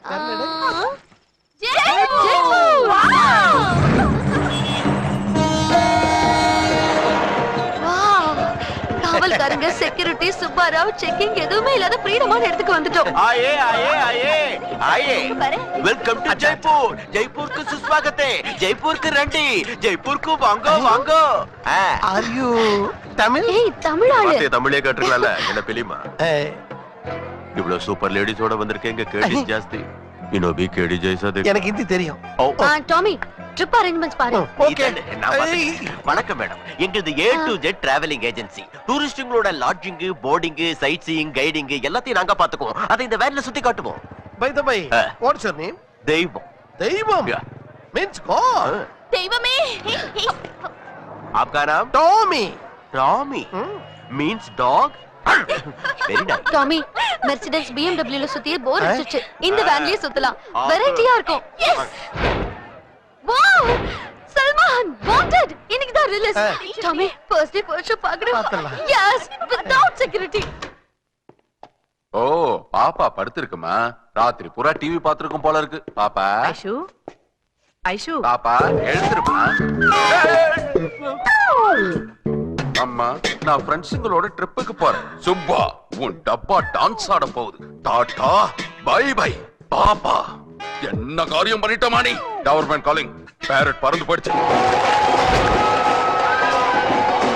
காவல்காரங்க, security, Subbarao, checking எதுவுமே இல்லாத ஃப்ரீடமான இடத்துக்கு வந்துட்டோம். आइए आइए आइए आइए वेलकम टू जयपुर. जयपुर को सुस्वागत है. जयपुर को रंडी. जयपुर को वांगो वांगो. Are you Tamil? ஏய், தமிழ் ஆளு. பாத்தே தமிழே கற்றுக்கலாம்ல. என்ன பிலிமா? இவ்வளவு சூப்பர் லேடிஸோட வந்திருக்கேங்க. கேடி ஜாஸ்தி. இனோ பி கேடி ஜெய்சா देख. எனக்கு ஹிந்தி தெரியும். டாமி, ட்ரிப் அரேஞ்ச்மென்ட்ஸ் பாரு. ஓகே. வணக்கம் மேடம். எங்களுது A to Z travelling agency. டூரிஸ்டுங்களோட lodging, boarding, sight seeing, guiding எல்லாத்தையும் நாங்க பாத்துக்குவோம். அதை இந்த வேன்ல சுத்தி காட்டுவோம். By the by, what's your name? Deivam. Deivam means God. தெய்வமே. आपका नाम? Tommy. Tommy means dog. Very nice. Tommy, Mercedes BMW ல சுத்தியே போர் அடிச்சிச்சு. இந்த வேன்லயே சுத்தலாம். வெரைட்டியா இருக்கும். எஸ். வாவ்! சல்மான் வாண்டட். இன்னைக்கு தான் release. Tommy, first day first show பார்க்கணும். Yes, without security. ஓ, பாப்பா படுத்திருக்குமா? ராத்திரி பூரா டிவி பாத்துருக்கும் போல இருக்கு. பாப்பா ஐஷு, ஐஷு, பாப்பா எழுந்திருமா? அம்மா, நான் ஃப்ரெண்ட்ஸுங்களோட ட்ரிப்புக்கு போறேன். சுப்பா, உன் டப்பா டான்ஸ் ஆட போகுது. Tata, bye bye. பாப்பா, என்ன காரியம் பண்ணிட்டமா நீ? Government calling. பேரட் பறந்து போயிடுச்சு.